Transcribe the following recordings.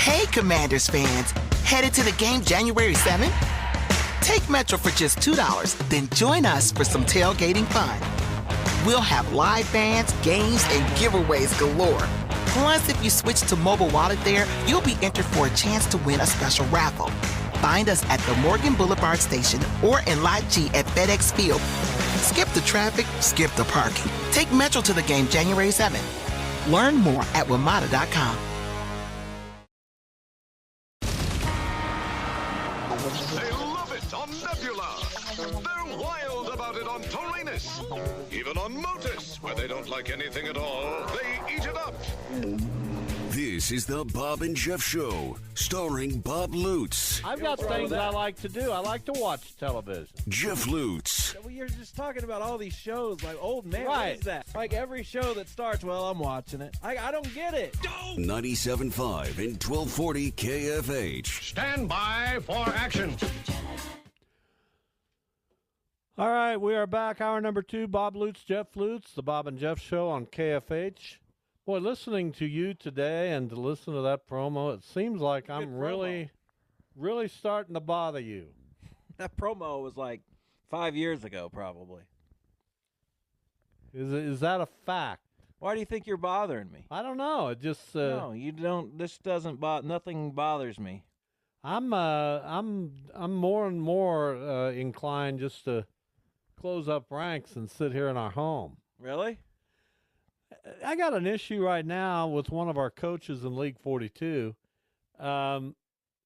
Hey, Commanders fans, headed to the game January 7th? Take Metro for just $2, then join us for some tailgating fun. We'll have live bands, games, and giveaways galore. Plus, if you switch to mobile wallet there, you'll be entered for a chance to win a special raffle. Find us at the Morgan Boulevard Station or in Lot G at FedEx Field. Skip the traffic, skip the parking. Take Metro to the game January 7th. Learn more at WMATA.com. They love it on Nebula. They're wild about it on Taurus. Even on Motus, where they don't like anything at all, they eat it up. This is the Bob and Jeff Show, starring Bob Lutz. I've got things I like to do. I like to watch television. Jeff Lutz. Well, you're just talking about all these shows like old man. Right. What is that? Like every show that starts, well, I'm watching it. I don't get it. 97.5 and 1240 KFH. Stand by for action. All right, we are back. Hour number 2, Bob Lutz, Jeff Lutz, the Bob and Jeff Show on KFH. Boy, listening to you today and to listen to that promo, it seems like I'm really starting to bother you. That promo was like 5 years ago, probably. Is that a fact? Why do you think you're bothering me? I don't know. It just No, you don't. This doesn't nothing bothers me. I'm more and more inclined just to close up ranks and sit here in our home. Really? I got an issue right now with one of our coaches in League 42.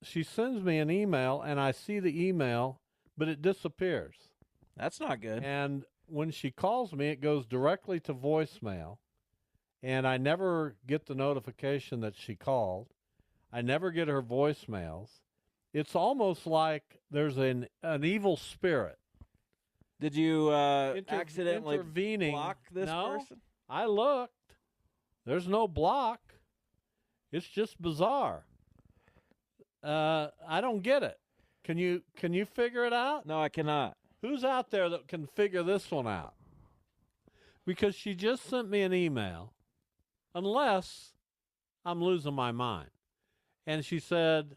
She sends me an email, and I see the email, but it disappears. That's not good. And when she calls me, it goes directly to voicemail, and I never get the notification that she called. I never get her voicemails. It's almost like there's an evil spirit. Did you accidentally intervening. block this person? I looked. There's no block. It's just bizarre. I don't get it. Can you figure it out? No, I cannot. Who's out there that can figure this one out? Because she just sent me an email, unless I'm losing my mind. And she said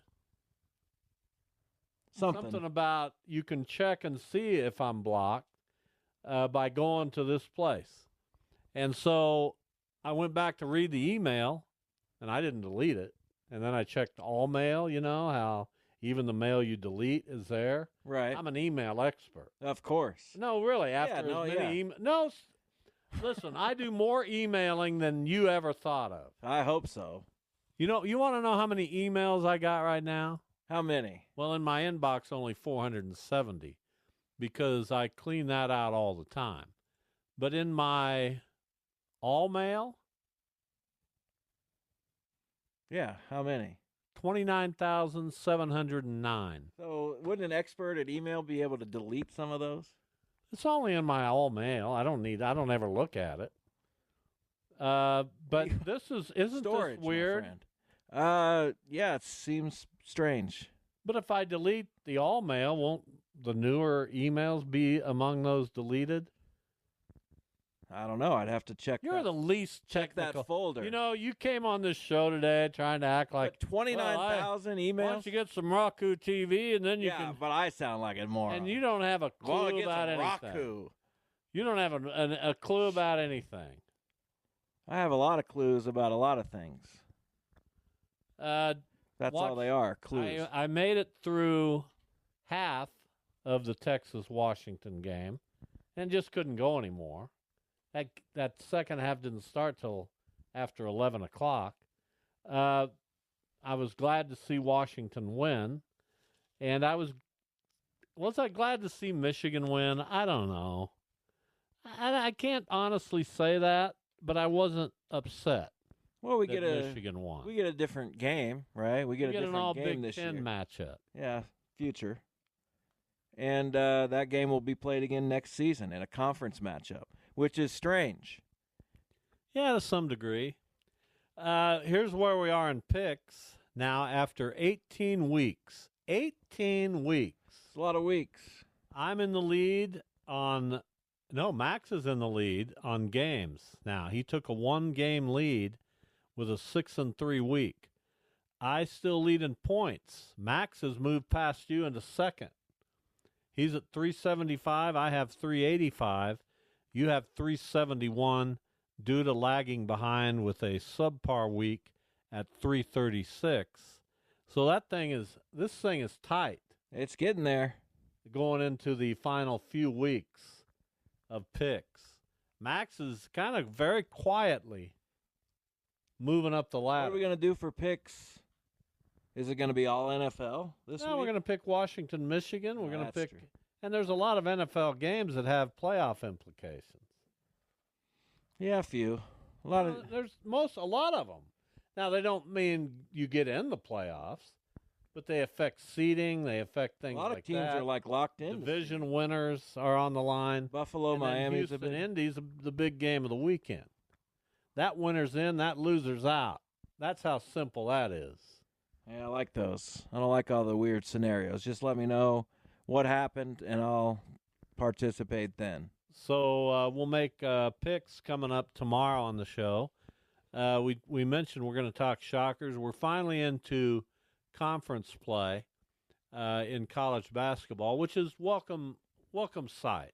something about you can check and see if I'm blocked by going to this place. And so I went back to read the email, and I didn't delete it. And then I checked all mail, you know, how even the mail you delete is there. Right. I'm an email expert. Of course. No, really, after as many No, listen, I do more emailing than you ever thought of. I hope so. You know, you want to know how many emails I got right now? How many? Well, in my inbox, only 470, because I clean that out all the time. But in my all mail, yeah, how many? 29,709. So wouldn't an expert at email be able to delete some of those? It's only in my all mail. I don't ever look at it. But isn't storage, this weird? My friend. Yeah, it seems strange. But if I delete the all mail, won't the newer emails be among those deleted? I don't know. I'd have to check. You're the least technical. That folder. You know, you came on this show today trying to act like 29,000 emails. Why don't you get some Roku TV and then you can? Yeah, but I sound like a moron. And you don't have a clue about anything. Roku. You don't have a clue about anything. I have a lot of clues about a lot of things. That's all they are, clues. I made it through half of the Texas-Washington game and just couldn't go anymore. That second half didn't start till after 11 o'clock. I was glad to see Washington win, and was I glad to see Michigan win? I don't know. I can't honestly say that, but I wasn't upset. Well, Michigan won. We get a different game, right? We get a different an all game Big this Ten year. matchup. Yeah, future. And that game will be played again next season in a conference matchup, which is strange. Yeah, to some degree. Here's where we are in picks now after 18 weeks. 18 weeks. It's a lot of weeks. I'm in the lead on – no, Max is in the lead on games now. He took a one-game lead with a 6-3 week. I still lead in points. Max has moved past you into second. He's at 375. I have 385. You have 371 due to lagging behind with a subpar week at 336. So this thing is tight It's getting there. going into the final few weeks of picks. Max is kind of very quietly moving up the What ladder. are we going to do for picks? Is it going to be all NFL this week? We're going to pick Washington, Michigan. We're going to That's pick, true. and there's a lot of NFL games that have playoff implications. Yeah, a few. A lot of. There's a lot of them. Now they don't mean you get in the playoffs, but they affect seeding. They affect A things lot like of teams that. are like locked in. Division winners are on the line. Buffalo, And then Miami's Houston, a bit. Indy's the big game of the weekend. That winner's in, that loser's out. That's how simple that is. Yeah, I like those. I don't like all the weird scenarios. Just let me know what happened, and I'll participate then. So we'll make picks coming up tomorrow on the show. We mentioned we're going to talk Shockers. We're finally into conference play in college basketball, which is welcome sight.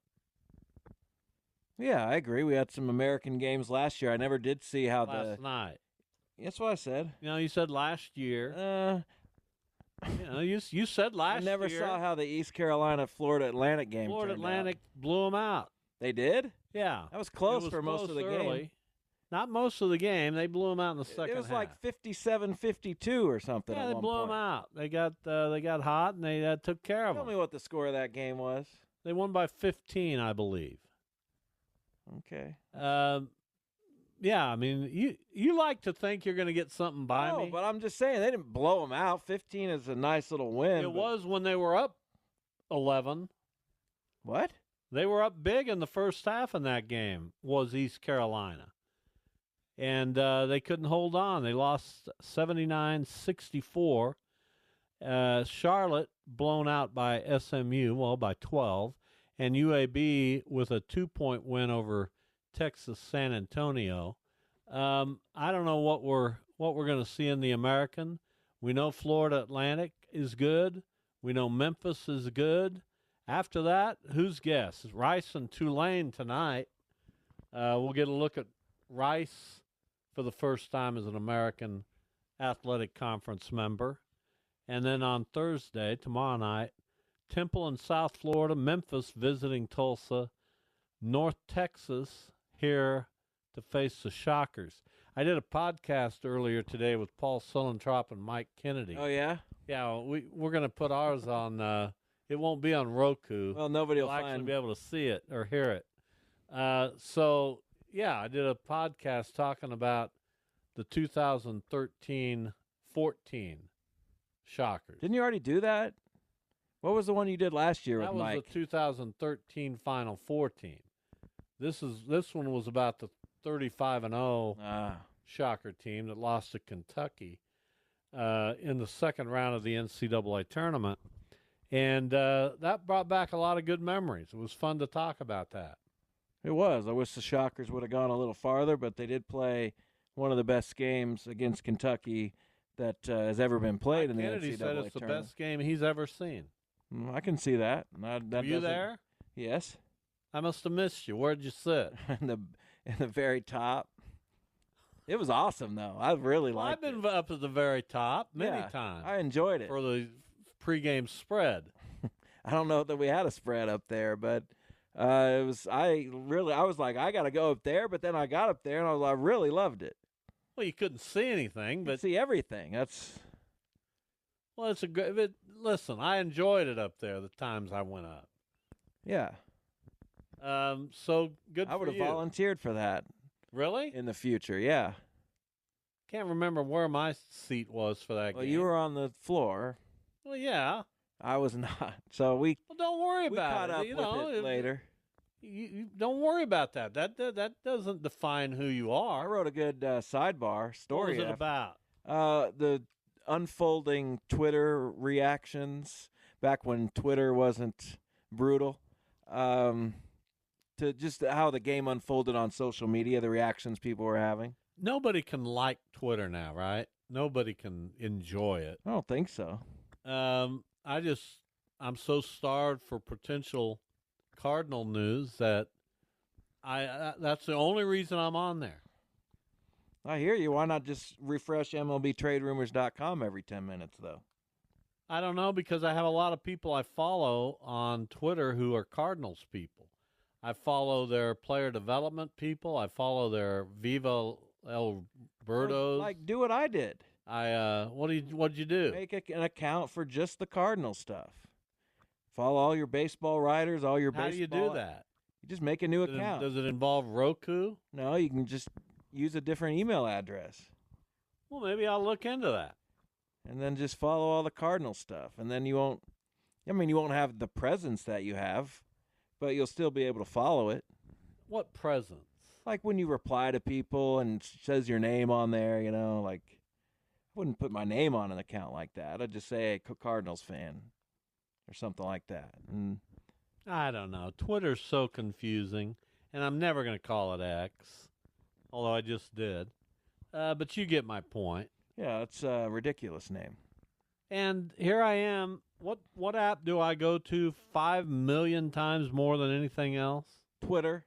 Yeah, I agree. We had some American games last year. I never did see how Last night. That's what I said. You said last year. You said last year. I never saw how the East Carolina-Florida Atlantic game Florida turned Atlantic out. blew them out. They did? Yeah. That was close It was for most close of the early. game. Not most of the game. They blew them out in the second half. It was like 57-52 or something. Yeah, at they one blew point. them out. They got hot and they took care of Tell them. me what the score of that game was. They won by 15, I believe. Okay. Yeah, I mean, you like to think you're going to get something by me. But I'm just saying they didn't blow them out. 15 is a nice little win. It was when they were up 11. What? They were up big in the first half in that game, was East Carolina. And they couldn't hold on. They lost 79-64. Charlotte blown out by SMU, by 12. And UAB with a 2-point win over Texas San Antonio. I don't know what we're going to see in the American. We know Florida Atlantic is good. We know Memphis is good. After that, who's guess? Rice and Tulane tonight. We'll get a look at Rice for the first time as an American Athletic Conference member. And then on Thursday, tomorrow night, Temple in South Florida, Memphis visiting Tulsa, North Texas here to face the Shockers. I did a podcast earlier today with Paul Sulentrop and Mike Kennedy. Oh, yeah? Yeah, we're going to put ours on, it won't be on Roku. Well, nobody will You'll actually find. be able to see it or hear it. So, yeah, I did a podcast talking about the 2013-14 Shockers. Didn't you already do that? What was the one you did last year That with was Mike? the 2013 Final Four team. This one was about the 35-0 Shocker team that lost to Kentucky in the second round of the NCAA tournament. And that brought back a lot of good memories. It was fun to talk about that. It was. I wish the Shockers would have gone a little farther, but they did play one of the best games against Kentucky that has ever been played in the Kennedy NCAA said it's the tournament. best game he's ever seen. I can see that. That Were you doesn't- there? Yes. I must have missed you. Where'd you sit? in the very top. It was awesome, though. I really Well, liked I've been it. up at the very top many Yeah, times I enjoyed it. for the pregame spread. I don't know that we had a spread up there, but it was. I was like, I got to go up there. But then I got up there and I really loved it. Well, you couldn't see anything, You but could see everything. It's it's a good. Listen, I enjoyed it up there the times I went up. yeah. So good. I would for have you. volunteered for that Really? in the future. Yeah. Can't remember where my seat was for that Well, game. you were on the floor. Well, yeah. I was not. So we Well, don't worry we about caught it. up You with know, it later. You don't worry about that. That doesn't define who you I are. wrote a good sidebar What story. was it after- about? The unfolding Twitter reactions back when Twitter wasn't brutal. To just how the game unfolded on social media, the reactions people were having. Nobody can like Twitter now, right? nobody can enjoy it. I don't think so. I'm so starved for potential Cardinal news that that's the only reason I'm on there. I hear you. Why not just refresh MLBTradeRumors.com every 10 minutes, though? I don't know, because I have a lot of people I follow on Twitter who are Cardinals people. I follow their player development people. I follow their Viva El Birdos. Like, do what I did. What'd you do? Make an account for just the Cardinal stuff. Follow all your baseball writers, all your How baseball. do you do that? You just make a new account. Does it involve Roku? No, you can just use a different email address. Well, maybe I'll look into that. And then just follow all the Cardinal stuff. And then you won't have the presence that you have, but you'll still be able to follow it. What presence? Like when you reply to people and it says your name on there, like I wouldn't put my name on an account like that. I'd just say, hey, Cardinals fan or something like that. And I don't know. Twitter's so confusing, and I'm never going to call it X, although I just did. But you get my point. Yeah, it's a ridiculous name. And here I am. What app do I go to 5 million times more than anything else? Twitter.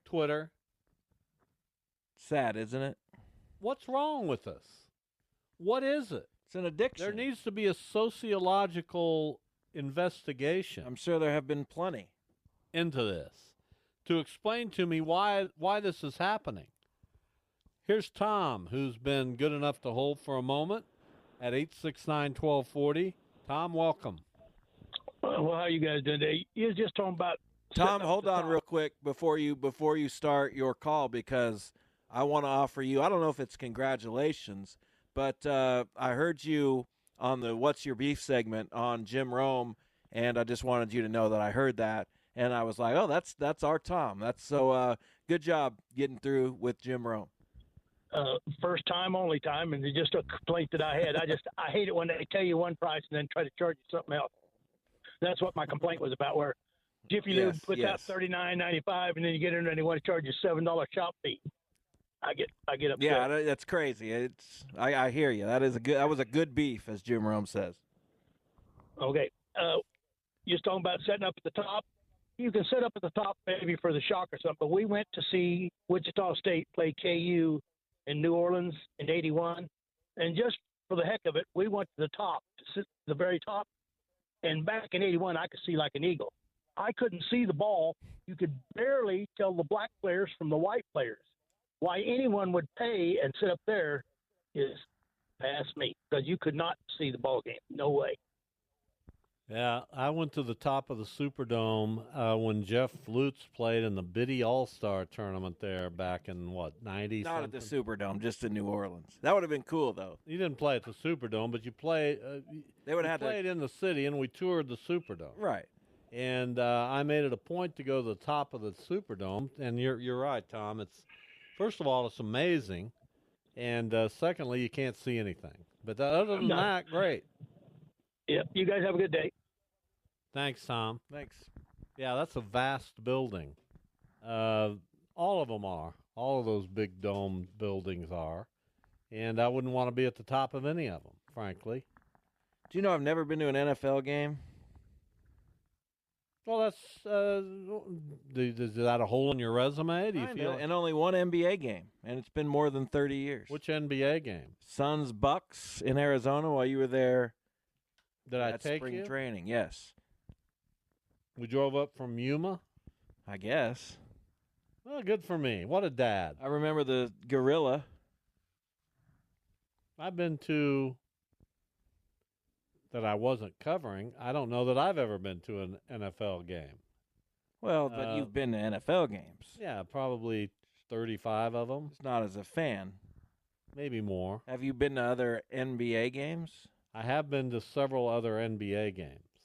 Sad, isn't it? What's wrong with us? What is it? It's an addiction. There needs to be a sociological investigation. I'm sure there have been plenty into this to explain to me why this is happening. Here's Tom, who's been good enough to hold for a moment at 869-1240. Tom, welcome. Well, how you guys doing today? You was just talking about Tom. Hold on real quick before you start your call, because I want to offer you. I don't know if it's congratulations, but I heard you on the "What's Your Beef" segment on Jim Rome, and I just wanted you to know that I heard that, and I was like, oh, that's our Tom. That's so good job getting through with Jim Rome. First time, only time, and it's just a complaint that I had. I hate it when they tell you one price and then try to charge you something else. That's what my complaint was about. Where Jiffy Lube puts out $39.95, and then you get in there and they want to charge you $7 shop fee. I get upset. Yeah, that's crazy. I hear you. That was a good beef, as Jim Rome says. Okay, you're talking about setting up at the top. You can set up at the top maybe for the Shock or something. But we went to see Wichita State play KU in New Orleans in '81, and just for the heck of it, we went to the top, to sit at the very top. And back in '81, I could see like an eagle. I couldn't see the ball. You could barely tell the black players from the white players. Why anyone would pay and sit up there is past me, because you could not see the ball game. No way. Yeah, I went to the top of the Superdome when Jeff Lutz played in the Biddy All-Star tournament there back in, 90s? Not at the Superdome, just in New Orleans. That would have been cool, though. You didn't play at the Superdome, but you played in the city, and we toured the Superdome. Right. And I made it a point to go to the top of the Superdome, and you're right, Tom. First of all, it's amazing, and secondly, you can't see anything. But other than that, great. Yep. You guys have a good day. Thanks, Tom. Thanks. Yeah, that's a vast building. All of them are. All of those big dome buildings are. And I wouldn't want to be at the top of any of them, frankly. Do you know I've never been to an NFL game? Well, that's is that a hole in your resume? Do you feel? And only one NBA game, and it's been more than 30 years. Which NBA game? Suns Bucks in Arizona while you were there. Did I take spring you? training? Yes. We drove up from Yuma? I guess. Well, good for me. What a dad. I remember the Gorilla. I've been to that I wasn't covering. I don't know that I've ever been to an NFL game. Well, but you've been to NFL games. Yeah, probably 35 of them. It's not as a fan. Maybe more. Have you been to other NBA games? I have been to several other NBA games,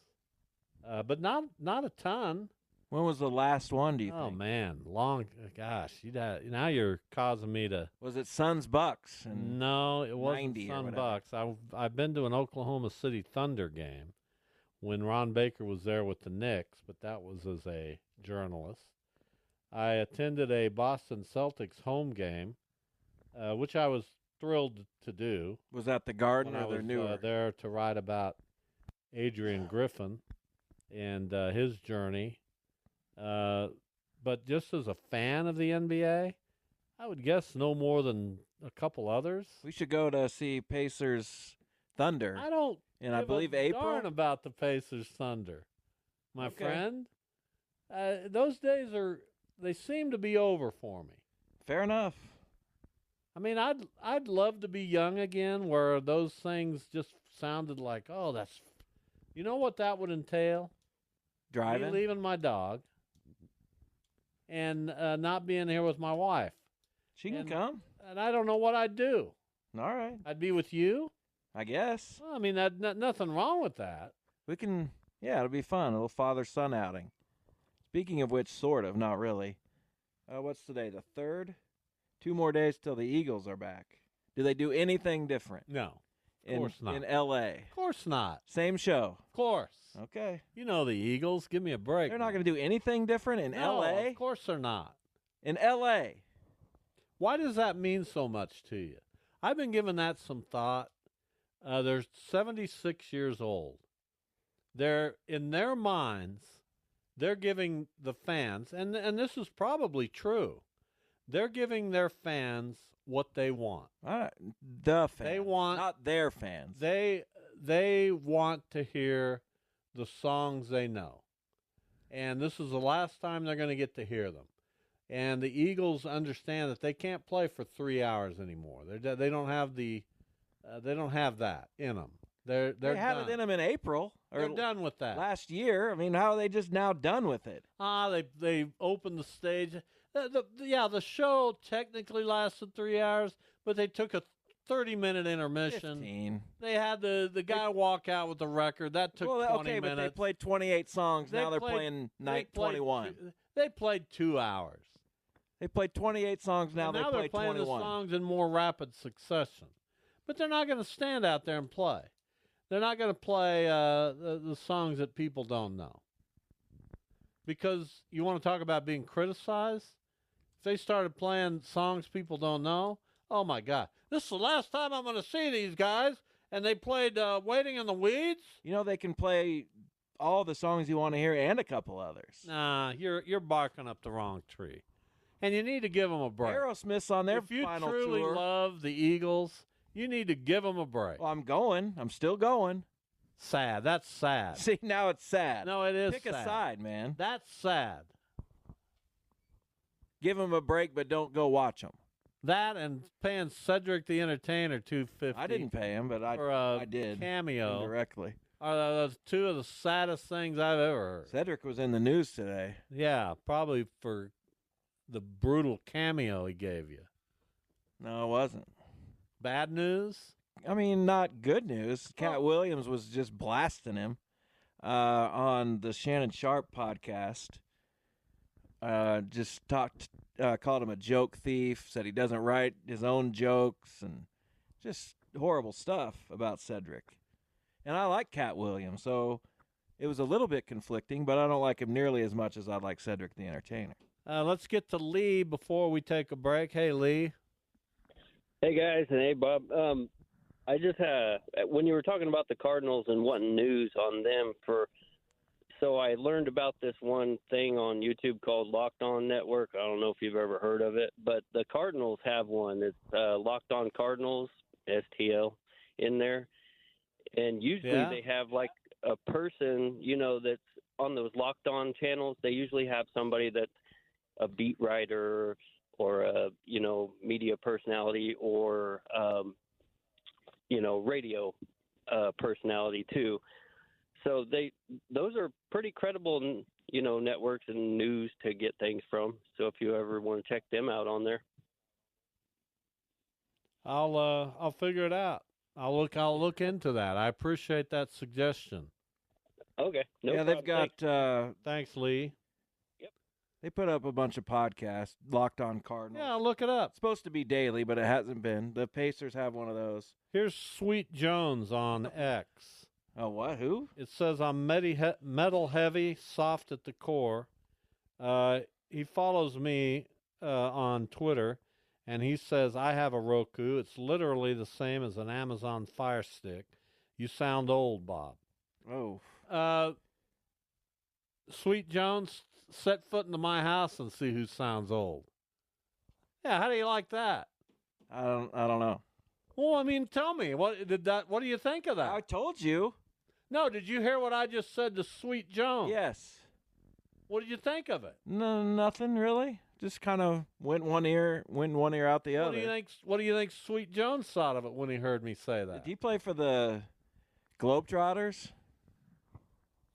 but not a ton. When was the last one, do you think? Oh, man, gosh, now you're causing me to. Was it Suns Bucks? No, it wasn't Suns Bucks. I've been to an Oklahoma City Thunder game when Ron Baker was there with the Knicks, but that was as a journalist. I attended a Boston Celtics home game, which I was thrilled to do. Was that the Garden when or I their was newer? there to write about Adrian Griffin and his journey. But just as a fan of the NBA, I would guess no more than a couple others. We should go to see Pacers Thunder. I don't And I give believe a April? darn about the Pacers Thunder, my Okay. friend. Those days they seem to be over for me. Fair enough. I mean, I'd love to be young again, where those things just sounded like, oh, that's, you know what that would entail? Driving? Me leaving my dog and not being here with my wife. She can and- come. And I don't know what I'd do. All right. I'd be with you. I guess. Well, I mean, nothing wrong with that. We can, yeah, it'll be fun. A little father-son outing. Speaking of which, sort of, not really. What's today, the 3rd? 2 more days till the Eagles are back. Do they do anything different? No, of course not. In L.A.? Of course not. Same show. Of course. Okay. You know the Eagles. Give me a break. They're not going to do anything different in No, L.A.? of course they're not. In L.A.? Why does that mean so much to you? I've been giving that some thought. They're 76 years old. They're, in their minds, they're giving the fans, and this is probably true, they're giving their fans what they want. The fans. They want, not their fans. They want to hear the songs they know. And this is the last time they're going to get to hear them. And the Eagles understand that they can't play for 3 hours anymore. They don't have that in them. They're they had done. it in them in April. They're done with that. Last year. I mean, how are they just now done with it? They opened the stage. The show technically lasted 3 hours, but they took a 30-minute intermission. 15. They had the guy walk out with the record. That took 20 okay, minutes. but they played 28 songs. Now they're playing night 21. They played 2 hours. They played 28 songs. Now And they play they're playing 21. the songs in more rapid succession. But they're not going to stand out there and play. They're not going to play the songs that people don't know. Because you want to talk about being criticized? If they started playing songs people don't know, oh my God. This is the last time I'm going to see these guys. And they played Waiting in the Weeds? You know, they can play all the songs you want to hear and a couple others. Nah, you're barking up the wrong tree. And you need to give them a break. Aerosmith's on their if you final truly tour. love the Eagles, you need to give them a break. Well, I'm going. I'm still going. Sad. That's sad. See, now it's sad. No, it is Pick sad. a side, man. That's sad. Give them a break, but don't go watch them. That and paying Cedric the Entertainer $250. I didn't pay him, but for I did. Cameo. Indirectly. Are those two of the saddest things I've ever heard. Cedric was in the news today. Yeah, probably for the brutal cameo he gave you. No, it wasn't. Bad news? I mean, not good news. Cat Williams was just blasting him on the Shannon Sharp podcast. Just called him a joke thief, said he doesn't write his own jokes, and just horrible stuff about Cedric. And I like Cat Williams, so it was a little bit conflicting, but I don't like him nearly as much as I like Cedric the Entertainer. Let's get to Lee before we take a break. Hey, Lee. Hey, guys, and hey, Bob. I just when you were talking about the Cardinals and wanting news on them so I learned about this one thing on YouTube called Locked On Network. I don't know if you've ever heard of it, but the Cardinals have one. It's Locked On Cardinals, STL, in there. And usually they have like a person, that's on those Locked On channels. They usually have somebody that's a beat writer or a, media personality or, radio personality too. So those are pretty credible, networks and news to get things from. So if you ever want to check them out on there. I'll figure it out. I'll look into that. I appreciate that suggestion. Okay. No yeah, problem. they've got Thanks, Lee. They put up a bunch of podcasts, Locked On Cardinals. Yeah, look it up. It's supposed to be daily, but it hasn't been. The Pacers have one of those. Here's Sweet Jones on X. Oh, what? Who? It says I'm metal heavy, soft at the core. He follows me on Twitter, and he says, I have a Roku. It's literally the same as an Amazon Fire Stick. You sound old, Bob. Oh. Sweet Jones, set foot into my house and see who sounds old. Yeah, how do you like that? I don't know. Well, I mean, tell me, what do you think of that? I told you. No, did you hear what I just said to Sweet Jones? Yes. What did you think of it? No, nothing really. Just kind of went one ear out the other. What do you think Sweet Jones thought of it when he heard me say that? Did he play for the Globetrotters?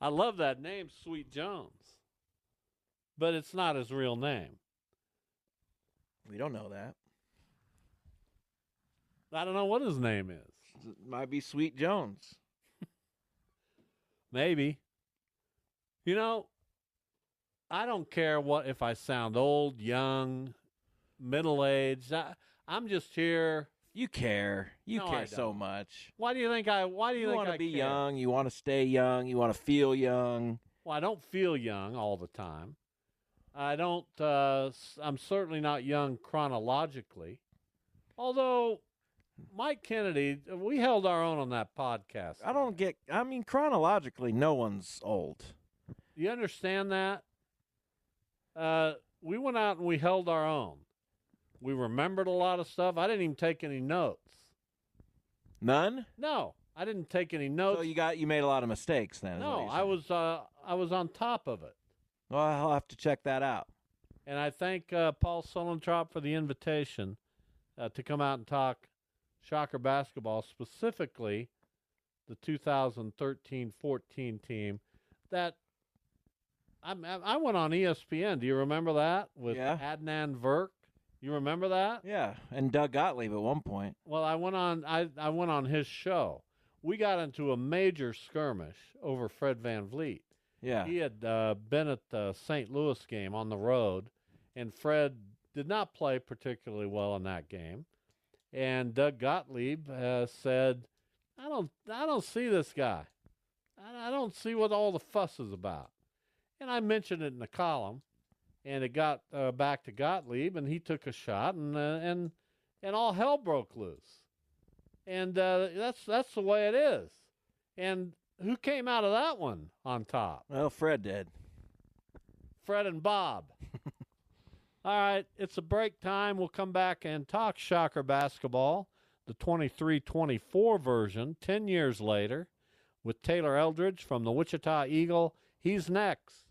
I love that name, Sweet Jones. But it's not his real name. We don't know that. I don't know what his name is. It might be Sweet Jones. Maybe. You know, I don't care if I sound old, young, middle-aged. I'm just here. You care. You No, I care don't. so much. Why do you think I want to be care? young. You want to stay young. You want to feel young. Well, I don't feel young all the time. I don't. I'm certainly not young chronologically. Although Mike Kennedy, we held our own on that podcast. I mean, chronologically, no one's old. You understand that? We went out and we held our own. We remembered a lot of stuff. I didn't even take any notes. None? No, I didn't take any notes. So you made a lot of mistakes then. No, I was on top of it. Well, I'll have to check that out. And I thank Paul Sulentrop for the invitation to come out and talk Shocker basketball, specifically the 2013-14 team that I went on ESPN. Do you remember that with Adnan Virk? You remember that? Yeah, and Doug Gottlieb at one point. Well, I went on his show. We got into a major skirmish over Fred Van Vliet. Yeah. He had been at the St. Louis game on the road, and Fred did not play particularly well in that game. And Doug Gottlieb said, I don't see this guy. I don't see what all the fuss is about. And I mentioned it in the column, and it got back to Gottlieb, and he took a shot, and all hell broke loose. And that's the way it is. And who came out of that one on top? Well, Fred did. Fred and Bob. All right, it's a break time. We'll come back and talk Shocker basketball, the 23-24 version, 10 years later, with Taylor Eldrige from the Wichita Eagle. He's next.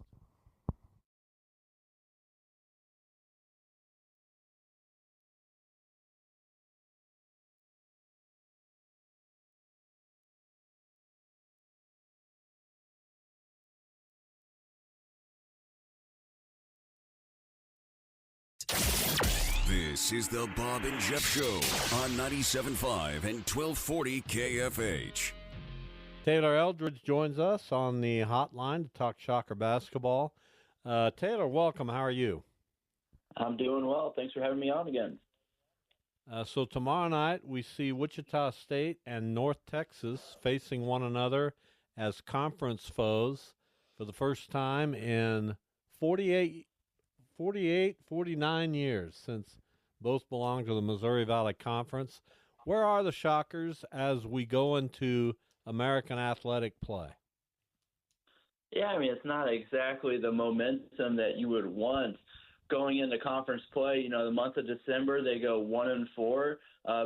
This is the Bob and Jeff Show on 97.5 and 1240 KFH. Taylor Eldrige joins us on the hotline to talk Shocker basketball. Taylor, welcome. How are you? I'm doing well. Thanks for having me on again. So tomorrow night we see Wichita State and North Texas facing one another as conference foes for the first time in 49 years since both belong to the Missouri Valley Conference. Where are the Shockers as we go into American athletic play? Yeah, I mean, it's not exactly the momentum that you would want going into conference play. You know, the month of December, they go 1-4.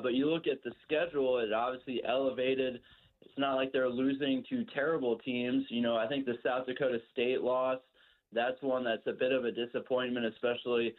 But you look at the schedule, it obviously elevated. It's not like they're losing to terrible teams. You know, I think the South Dakota State loss, that's one that's a bit of a disappointment, especially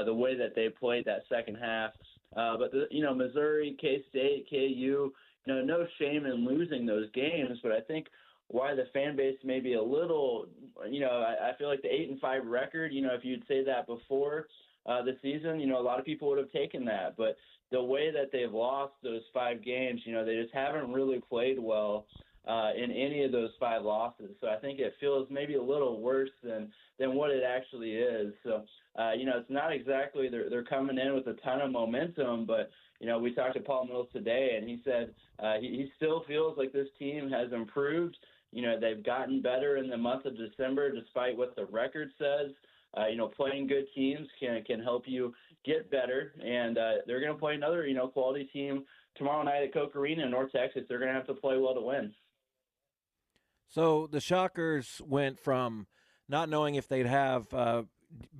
the way that they played that second half. But, Missouri, K-State, KU, no shame in losing those games. But I think why the fan base may be a little, I feel like the 8-5 record, if you'd say that before the season, a lot of people would have taken that. But the way that they've lost those 5 games, they just haven't really played well in any of those 5 losses. So I think it feels maybe a little worse than what it actually is. So, it's not exactly they're coming in with a ton of momentum, but, we talked to Paul Mills today, and he said he still feels like this team has improved. They've gotten better in the month of December despite what the record says. Playing good teams can help you get better, and they're going to play another, quality team tomorrow night at Coke Arena in North Texas. They're going to have to play well to win. So the Shockers went from not knowing if they'd have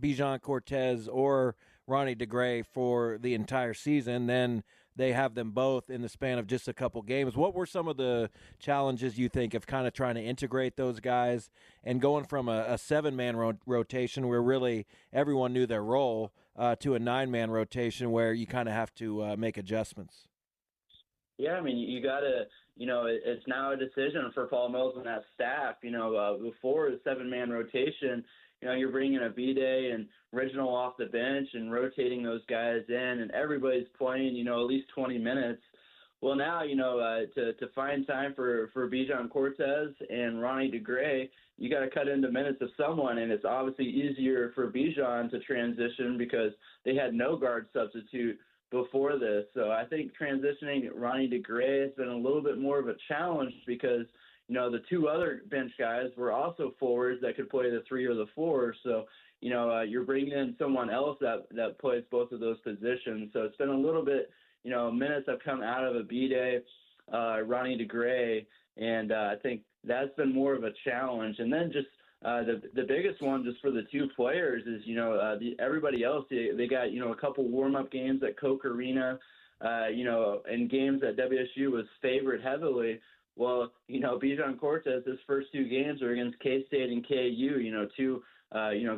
Bijan Cortez or Ronnie DeGray for the entire season. Then they have them both in the span of just a couple games. What were some of the challenges you think of kind of trying to integrate those guys and going from a seven-man rotation where really everyone knew their role to a nine-man rotation where you kind of have to make adjustments? Yeah, I mean, you got to, it's now a decision for Paul Mills and that staff. Before the seven-man rotation, you're bringing a B-Day and Reginald off the bench and rotating those guys in, and everybody's playing, at least 20 minutes. Well, now, to find time for Bijan Cortez and Ronnie DeGray, you got to cut into minutes of someone, and it's obviously easier for Bijan to transition because they had no guard substitute before this. So I think transitioning Ronnie DeGray has been a little bit more of a challenge because, the two other bench guys were also forwards that could play the 3 or the 4. So, you're bringing in someone else that plays both of those positions. So it's been a little bit, minutes have come out of a B-Day, Ronnie DeGray, and I think that's been more of a challenge. And then just the biggest one just for the two players is, everybody else, they got, a couple warm-up games at Coke Arena, and games that WSU was favored heavily. Well, Bijan Cortez, his first two games are against K-State and KU, two,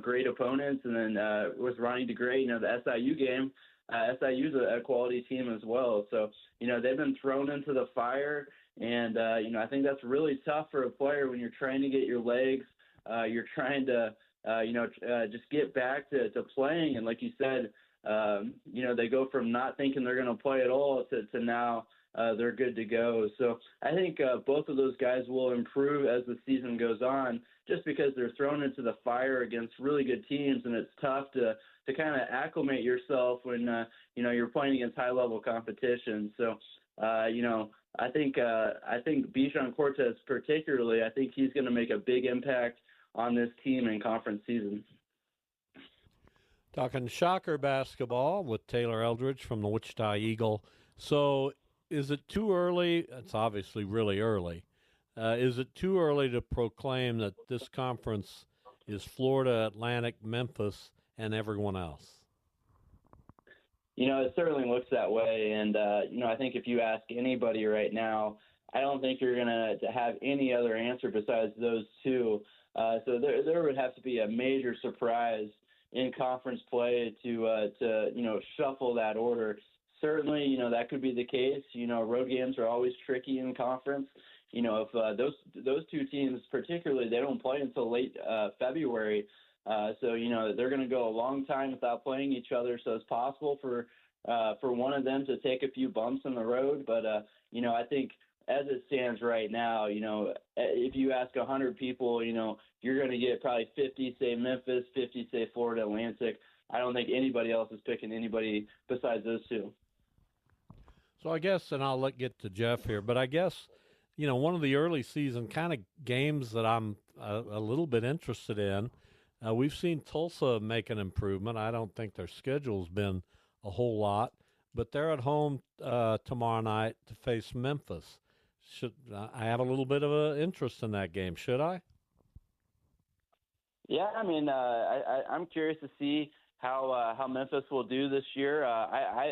great opponents. And then with Ronnie DeGray, the SIU game, SIU's a quality team as well. So, they've been thrown into the fire. And, I think that's really tough for a player when you're trying to get your legs. You're trying to, just get back to playing. And like you said, they go from not thinking they're going to play at all to now they're good to go. So I think both of those guys will improve as the season goes on just because they're thrown into the fire against really good teams, and it's tough to kind of acclimate yourself when, you're playing against high-level competition. So, I think Bijan Cortez particularly, I think he's going to make a big impact on this team in conference season. Talking Shocker basketball with Taylor Eldrige from the Wichita Eagle. So is it too early? It's obviously really early. Is it too early to proclaim that this conference is Florida, Atlantic, Memphis, and everyone else? It certainly looks that way. And, I think if you ask anybody right now, I don't think you're going to have any other answer besides those two. So there would have to be a major surprise in conference play to shuffle that order. Certainly, that could be the case. Road games are always tricky in conference. If those two teams particularly, they don't play until late February. So they're going to go a long time without playing each other. So it's possible for one of them to take a few bumps in the road. But I think as it stands right now, if you ask 100 people, you're going to get probably 50 say Memphis, 50 say Florida Atlantic. I don't think anybody else is picking anybody besides those two. So I guess, and I'll get to Jeff here, but I guess, one of the early season kind of games that I'm a little bit interested in, we've seen Tulsa make an improvement. I don't think their schedule's been a whole lot, but they're at home tomorrow night to face Memphis. Should I have a little bit of an interest in that game? Should I? Yeah, I mean, I'm curious to see how Memphis will do this year.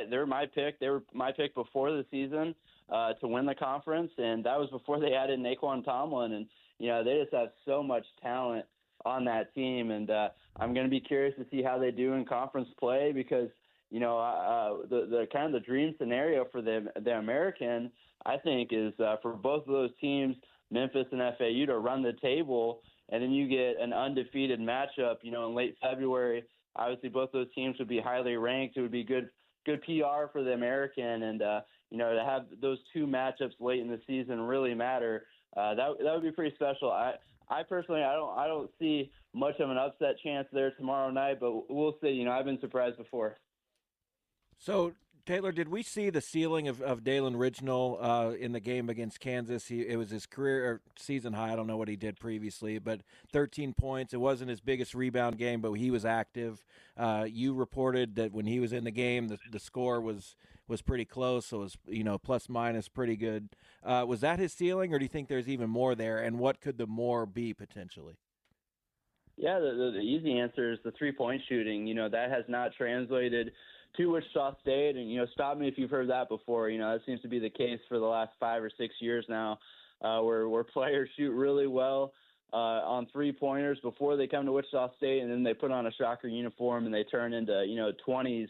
They're my pick. They were my pick before the season to win the conference, and that was before they added Naquan Tomlin. And they just have so much talent on that team, and I'm going to be curious to see how they do in conference play because the kind of the dream scenario for the American, I think, is for both of those teams, Memphis and FAU, to run the table, and then you get an undefeated matchup, in late February. Obviously, both those teams would be highly ranked. It would be good PR for the American, and to have those two matchups late in the season really matter. That would be pretty special. I personally, I don't see much of an upset chance there tomorrow night, but we'll see. I've been surprised before. So Taylor, did we see the ceiling of Dalen Ridgnall in the game against Kansas? It was his career or season high. I don't know what he did previously, but 13 points. It wasn't his biggest rebound game, but he was active. You reported that when he was in the game, the score was pretty close, so it was plus minus pretty good. Was that his ceiling, or do you think there's even more there? And what could the more be potentially? Yeah, the easy answer is the 3-point shooting. That has not translated to Wichita State, and stop me if you've heard that before. That seems to be the case for the last 5 or 6 years now, where players shoot really well on 3-pointers before they come to Wichita State, and then they put on a Shocker uniform and they turn into 20s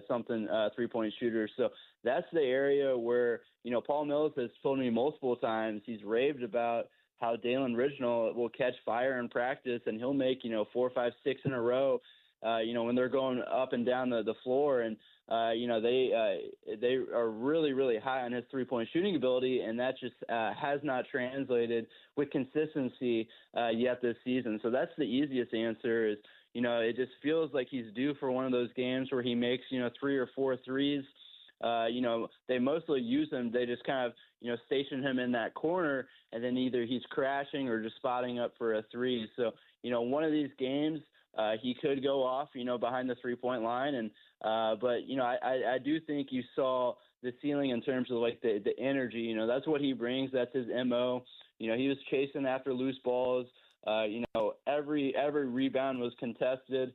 something 3-point shooters. So that's the area where Paul Mills has told me multiple times. He's raved about how Dalen Ridgnall will catch fire in practice, and he'll make 4, 5, 6 in a row. When they're going up and down the floor, and they are really, really high on his 3-point shooting ability, and that just has not translated with consistency yet this season. So that's the easiest answer. Is it just feels like he's due for one of those games where he makes 3 or 4 threes. They mostly use him. They just kind of station him in that corner, and then either he's crashing or just spotting up for a 3. So one of these games. He could go off, behind the 3-point line, and but I do think you saw the ceiling in terms of like the energy. That's what he brings. That's his MO. He was chasing after loose balls. Every rebound was contested,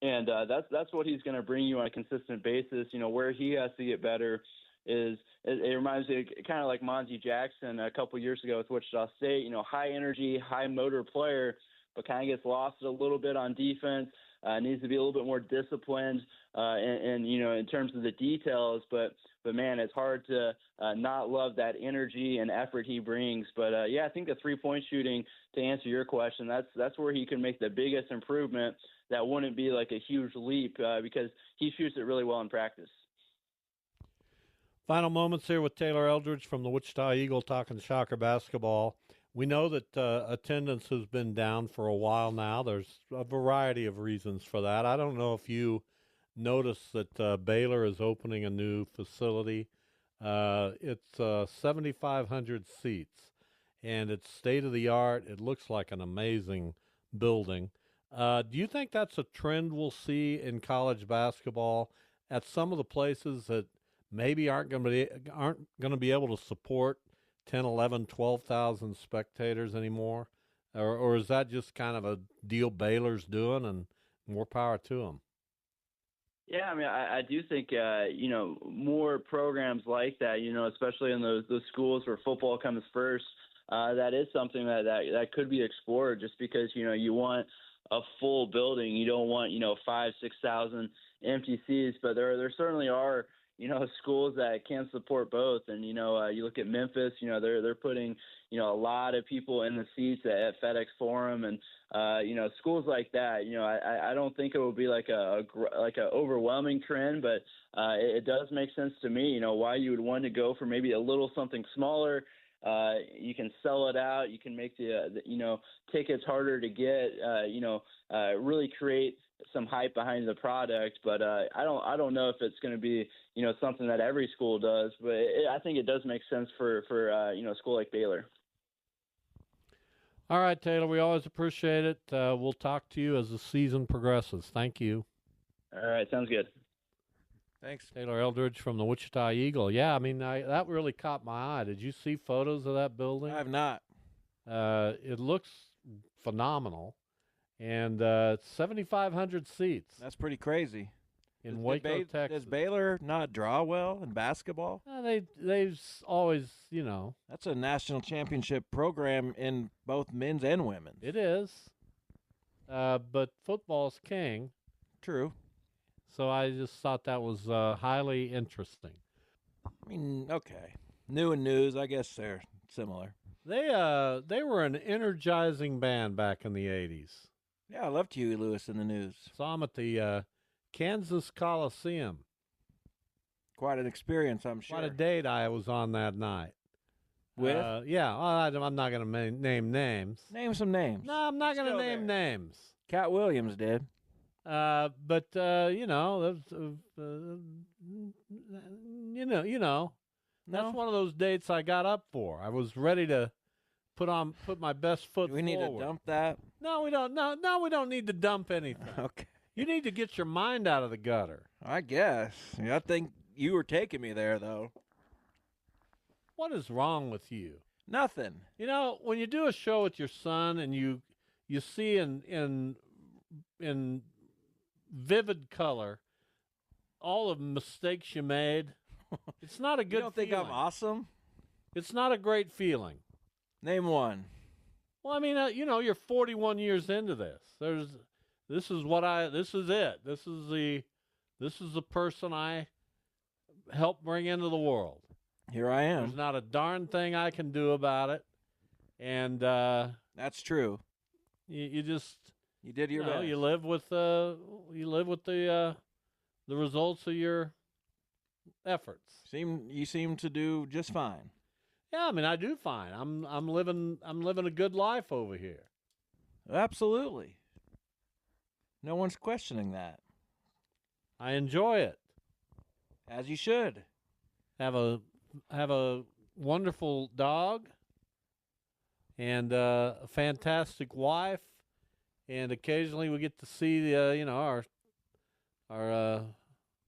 and that's what he's going to bring you on a consistent basis. Where he has to get better is it reminds me kind of like Monzie Jackson a couple years ago with Wichita State. High energy, high motor player, but kind of gets lost a little bit on defense, needs to be a little bit more disciplined and in terms of the details. But man, it's hard to not love that energy and effort he brings. But, I think the 3-point shooting, to answer your question, that's where he can make the biggest improvement. That wouldn't be like a huge leap because he shoots it really well in practice. Final moments here with Taylor Eldrige from the Wichita Eagle talking Shocker basketball. We know that attendance has been down for a while now. There's a variety of reasons for that. I don't know if you noticed that Baylor is opening a new facility. It's 7,500 seats, and it's state-of-the-art. It looks like an amazing building. Do you think that's a trend we'll see in college basketball at some of the places that maybe aren't going to be able to support 10, 11, 12,000 spectators anymore? Or is that just kind of a deal Baylor's doing, and more power to them? Yeah, I mean, I do think, more programs like that, especially in those schools where football comes first, that is something that could be explored just because, you want a full building. You don't want, 5,000, 6,000 empty seats, but there certainly are schools that can support both. And, you look at Memphis, they're putting, a lot of people in the seats at FedEx Forum and, schools like that. I don't think it will be like a overwhelming trend, but it does make sense to me, why you would want to go for maybe a little something smaller. You can sell it out. You can make the tickets harder to get, really create some hype behind the product, but I don't know if it's going to be something that every school does, but I think it does make sense for a school like Baylor. All right, Taylor, we always appreciate it. We'll talk to you as the season progresses. Thank you. All right, sounds good. Thanks. Taylor Eldrige from the Wichita Eagle. Yeah, I mean, that really caught my eye. Did you see photos of that building? I have not. It looks phenomenal. And 7,500 seats. That's pretty crazy. In Waco, Texas. Does Baylor not draw well in basketball? They've always, That's a national championship program in both men's and women's. It is. But football's king. True. So I just thought that was highly interesting. I mean, okay. New and news, I guess they're similar. They were an energizing band back in the 80s. Yeah, I loved Huey Lewis in the news. Saw him at the Kansas Coliseum. Quite an experience, I'm sure. Quite a date I was on that night. With? Yeah, I'm not going to name names. Name some names. No, I'm not going to name names. Cat Williams did. But You know. No? That's one of those dates I got up for. I was ready to put my best foot Do we need forward. to dump that? No, we don't. No, we don't need to dump anything. Okay. You need to get your mind out of the gutter. I guess. I think you were taking me there, though. What is wrong with you? Nothing. You know, when you do a show with your son and you see in vivid color all the mistakes you made, it's not a good You don't think feeling. I'm awesome? It's not a great feeling. Name one. Well, I mean, you're 41 years into this. This is it. This is the person I helped bring into the world. Here I am. There's not a darn thing I can do about it. And That's true. you just You did your best. you live with the results of your efforts. You seem to do just fine. Yeah, I mean, I do fine. I'm living a good life over here. Absolutely. No one's questioning that. I enjoy it. As you should. Have a wonderful dog and a fantastic wife, and occasionally we get to see our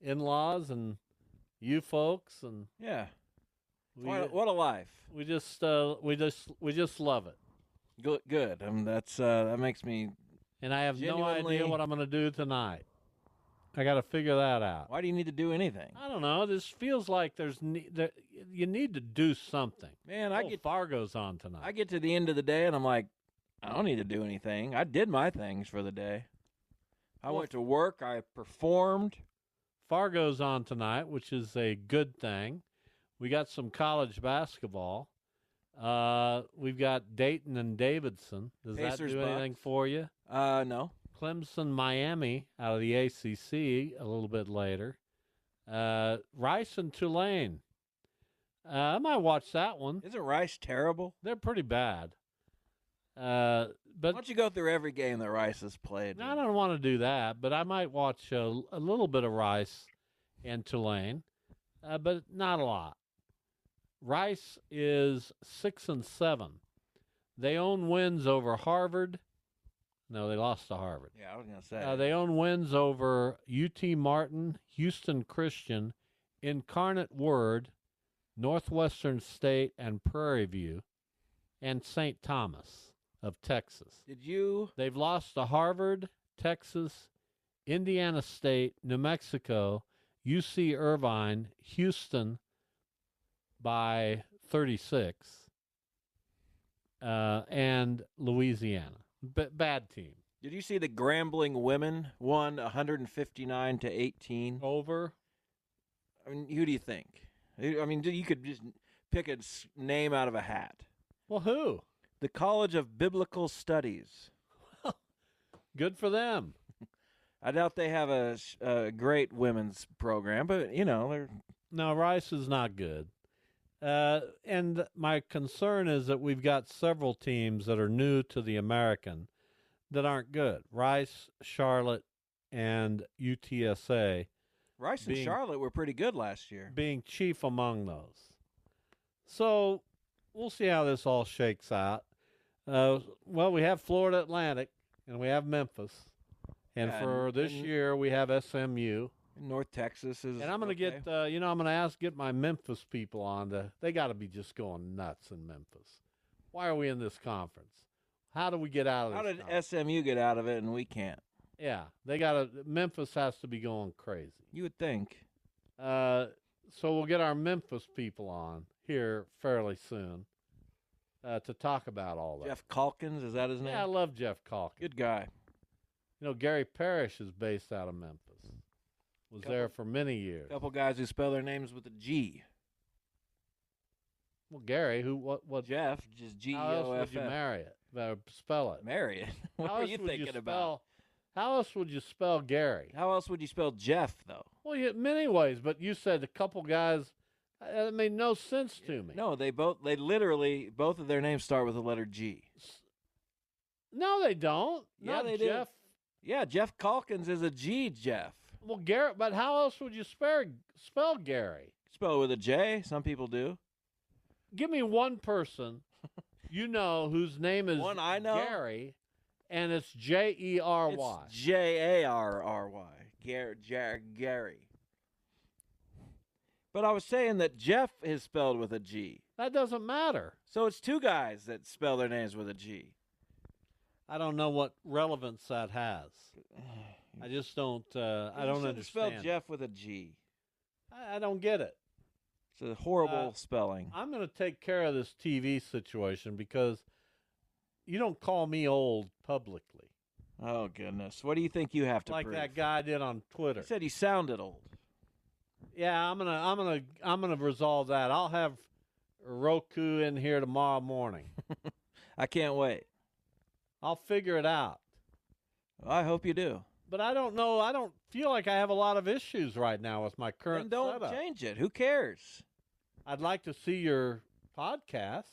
in-laws and you folks, and Yeah. we What a life. we just love it. Good. That makes me. And I have no Genuinely- idea what I'm going to do tonight. I got to figure that out. Why do you need to do anything? I don't know. This feels like you need to do something. Man, Fargo's on tonight. I get to the end of the day and I'm like, I don't need to do anything. I did my things for the day. I went to work. I performed. Fargo's on tonight, which is a good thing. We got some college basketball. We've got Dayton and Davidson. Does that Pacers, do anything Bucks. for you? No. Clemson, Miami out of the ACC a little bit later. Rice and Tulane. I might watch that one. Isn't Rice terrible? They're pretty bad. Why But don't you go through every game that Rice has played? I don't want to do that, but I might watch a little bit of Rice and Tulane, but not a lot. Rice is 6-7. They own wins over Harvard. No, they lost to Harvard. Yeah, I was going to say. They own wins over UT Martin, Houston Christian, Incarnate Word, Northwestern State, and Prairie View, and St. Thomas of Texas. They've lost to Harvard, Texas, Indiana State, New Mexico, UC Irvine, Houston by 36, and Louisiana. Bad team. Did you see the Grambling women won 159-18? Over. I mean, who do you think? I mean, you could just pick a name out of a hat. Well, who? The College of Biblical Studies. Good for them. I doubt they have a great women's program, but, they're... No, Rice is not good. And my concern is that we've got several teams that are new to the American that aren't good. Rice, Charlotte, and UTSA. Rice and Charlotte were pretty good last year. Being chief among those. So we'll see how this all shakes out. Well, we have Florida Atlantic, and we have Memphis. And for this year, we have SMU. North Texas is. And I'm going to get, I'm going to get my Memphis people on. They got to be just going nuts in Memphis. Why are we in this conference? How do we get out of this? How did conference? SMU get out of it and we can't? Yeah, Memphis has to be going crazy. You would think. So we'll get our Memphis people on here fairly soon to talk about all that. Jeff Calkins, is that his name? Yeah, I love Jeff Calkins. Good guy. Gary Parrish is based out of Memphis. Was there for many years. A couple guys who spell their names with a G. Well, Gary, what? Jeff, just G-E-O-F-F. How else would you marry it? Spell it. Marry it? What How were else you would thinking about? How else would you spell Gary? How else would you spell Jeff, though? Well, many ways, but you said a couple guys. It made no sense to me. No, they literally, both of their names start with the letter G. No, they don't. Yeah, Not they Jeff. do. Yeah, Jeff Calkins is a G, Jeff. Well, Gary, but how else would you spell Gary? Spell it with a J. Some people do. Give me one person you know whose name is One I know? Gary, and it's Jery. It's Jarry. Gary. But I was saying that Jeff is spelled with a G. That doesn't matter. So it's two guys that spell their names with a G. I don't know what relevance that has. I just don't. I don't understand. Spell Jeff with a G. I don't get it. It's a horrible spelling. I'm going to take care of this TV situation because you don't call me old publicly. Oh goodness! What do you think you have to like prove? that guy did on Twitter? He said he sounded old. Yeah, I'm gonna resolve that. I'll have Roku in here tomorrow morning. I can't wait. I'll figure it out. I hope you do. But I don't know. I don't feel like I have a lot of issues right now with my current Then don't setup. change it. Who cares? I'd like to see your podcast.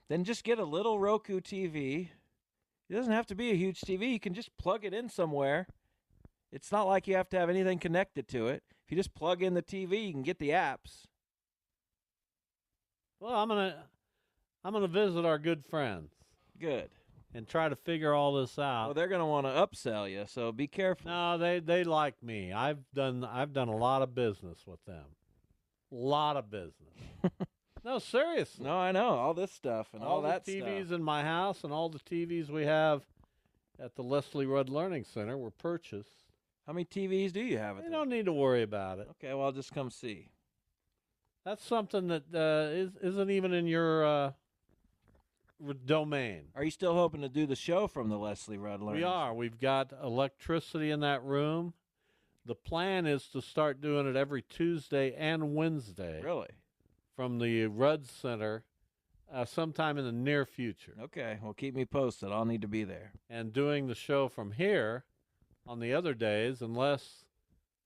Then just get a little Roku TV. It doesn't have to be a huge TV. You can just plug it in somewhere. It's not like you have to have anything connected to it. If you just plug in the TV, you can get the apps. Well, I'm gonna visit our good friends Good. and try to figure all this out. Well, they're going to want to upsell you, so be careful. No, they like me. I've done a lot of business with them. A lot of business. No, seriously. No, I know. All this stuff and all that the TVs stuff. in my house and all the TVs we have at the Leslie Rudd Learning Center were purchased. How many TVs do you have? You don't need to worry about it. Okay, well, I'll just come see. That's something that isn't even in your domain. Are you still hoping to do the show from the Leslie Rudd Learning We are. We've got electricity in that room. The plan is to start doing it every Tuesday and Wednesday. Really? From the Rudd Center sometime in the near future. Okay, well, keep me posted. I'll need to be there. And doing the show from here on the other days, unless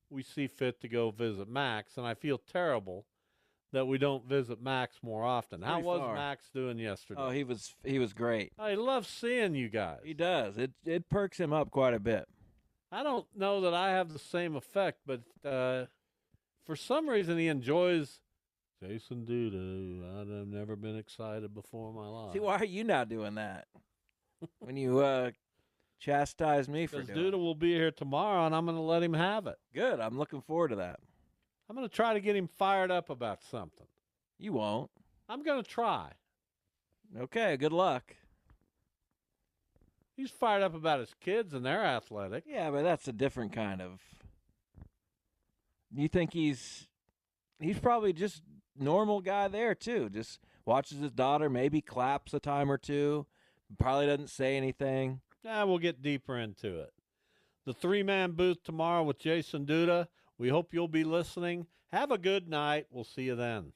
we see fit to go visit Max. And I feel terrible that we don't visit Max more often. How was Max doing yesterday? Oh, he was great. I love seeing you guys. He does. It perks him up quite a bit. I don't know that I have the same effect, but for some reason he enjoys Jason Duda. I've never been excited before in my life. See, why are you not doing that? When you chastise me for doing it. Because Duda will be here tomorrow, and I'm going to let him have it. Good. I'm looking forward to that. I'm going to try to get him fired up about something. You won't. I'm going to try. Okay, good luck. He's fired up about his kids and their athletic. Yeah, but that's a different kind of... You think he's probably just normal guy there, too. Just watches his daughter, maybe claps a time or two. Probably doesn't say anything. We'll get deeper into it. The 3-man booth tomorrow with Jason Duda. We hope you'll be listening. Have a good night. We'll see you then.